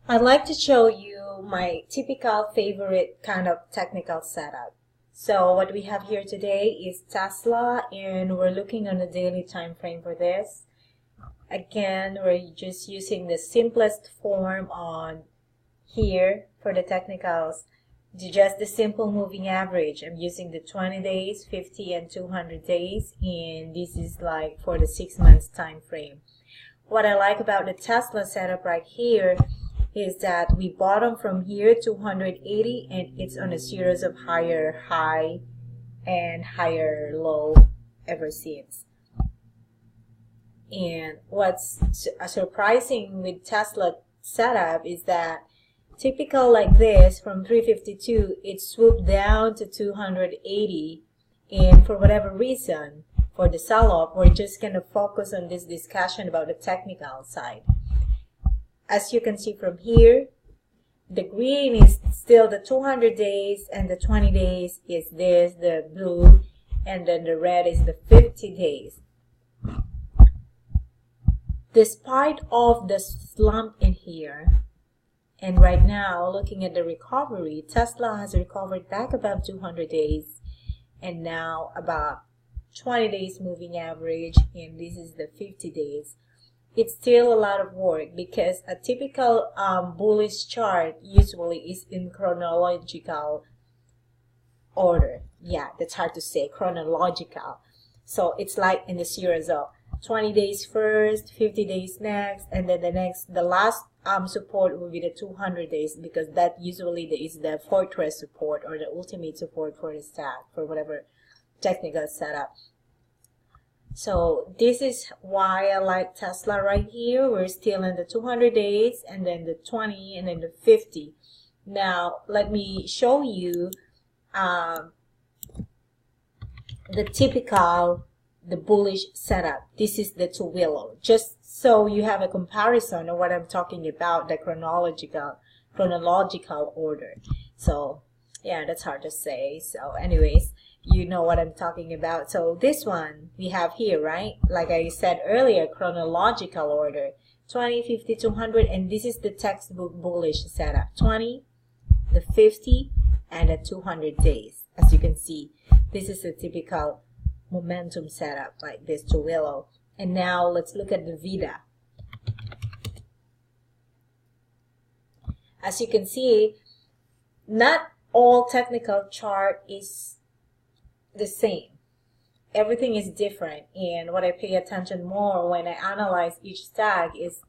I'd like to show you my typical favorite kind of technical setup. So what we have here today is Tesla, and we're looking on a daily time frame for this. Again, we're just using the simplest form on here for the technicals. Just the simple moving average. I'm using the 20 days, 50 and 200 days, and this is like for the 6 months time frame. What I like about the Tesla setup right here is that we bottom from here 280, and it's on a series of higher high and higher low ever since. And what's surprising with Tesla setup is that typical like this from 352, it swooped down to 280, and for whatever reason, for the sell-off, we're just going to focus on this discussion about the technical side. As you can see from here, the green is still the 200 days, and the 20 days is this, the blue, and then the red is the 50 days. Despite of the slump in here, and right now looking at the recovery, Tesla has recovered back above 200 days, and now about 20 days moving average, and this is the 50 days. It's still a lot of work because a typical bullish chart usually is in chronological order. Yeah, that's hard to say, chronological. So it's like in the series of 20 days first, 50 days next, and then the last support will be the 200 days, because that usually is the fortress support or the ultimate support for the stock, for whatever technical setup. So this is why I like Tesla right here. We're still in the 200 days, and then the 20, and then the 50. Now let me show you the typical, the bullish setup. This is the two willow, just so you have a comparison of what I'm talking about, the chronological order. So yeah, that's hard to say. So anyways, you know what I'm talking about. So this one we have here, right? Like I said earlier, chronological order, 20, 50, 200, and this is the textbook bullish setup, 20, the 50, and the 200 days. As you can see, this is a typical momentum setup like this two willow. And now let's look at the VIDA. As you can see, not all technical chart is the same. Everything is different, and what I pay attention more when I analyze each stock is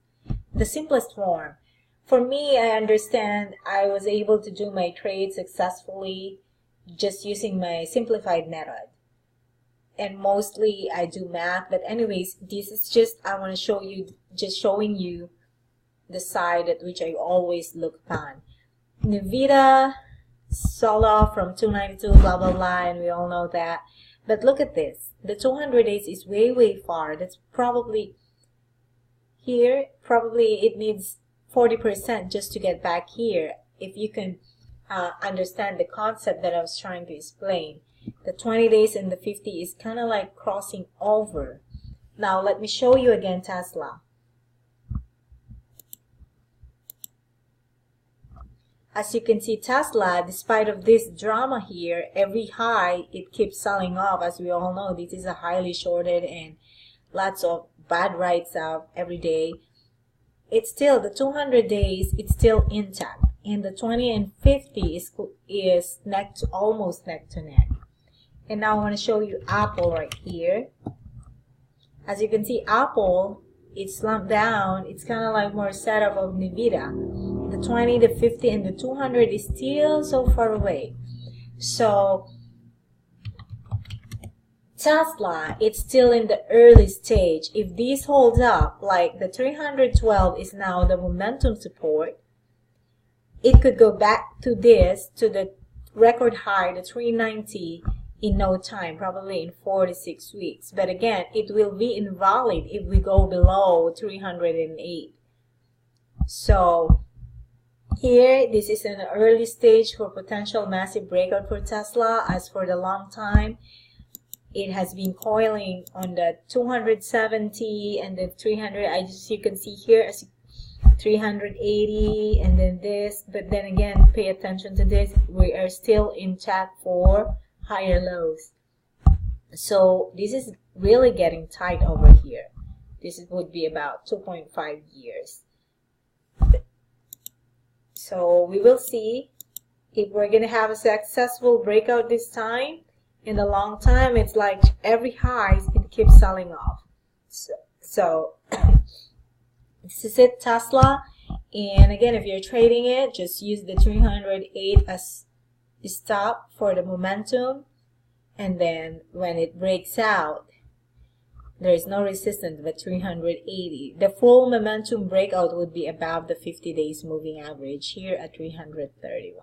the simplest form. For me, I understand I was able to do my trade successfully just using my simplified method. And mostly I do math, but anyways, this is just, I want to show you, just showing you the side at which I always look upon. NVIDIA sell-off from 292, blah blah blah, and we all know that. But look at this, the 200 days is way far. That's probably here, probably it needs 40% just to get back here, if you can understand the concept that I was trying to explain. The 20 days and the 50 is kind of like crossing over. Now let me show you again Tesla. As you can see, Tesla, despite of this drama here, every high it keeps selling off. As we all know, this is a highly shorted and lots of bad writes up every day. It's still, the 200 days, it's still intact, and the 20 and 50 is almost neck to neck. And now I want to show you Apple right here. As you can see, Apple, it slumped down. It's kind of like more setup of NVIDIA. The 20, the 50, and the 200 is still so far away. So Tesla, it's still in the early stage. If this holds up, like the 312 is now the momentum support, it could go back to this, to the record high, the 390, in no time, probably in 4 to 6 weeks. But again, it will be invalid if we go below 308. So here, this is an early stage for potential massive breakout for Tesla. As for the long time, it has been coiling on the 270 and the 300. As you can see here, 380, and then this, but then again, pay attention to this. We are still intact for higher lows. So this is really getting tight over here. This would be about 2.5 years. So we will see if we're going to have a successful breakout this time. In the long time, it's like every high, it keeps selling off. So this is it, Tesla. And again, if you're trading it, just use the 308 as stop for the momentum. And then when it breaks out, there is no resistance but 380. The full momentum breakout would be above the 50 days moving average here at 331.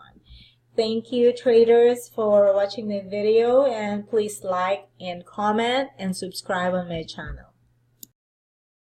Thank you, traders, for watching the video, and please like and comment and subscribe on my channel.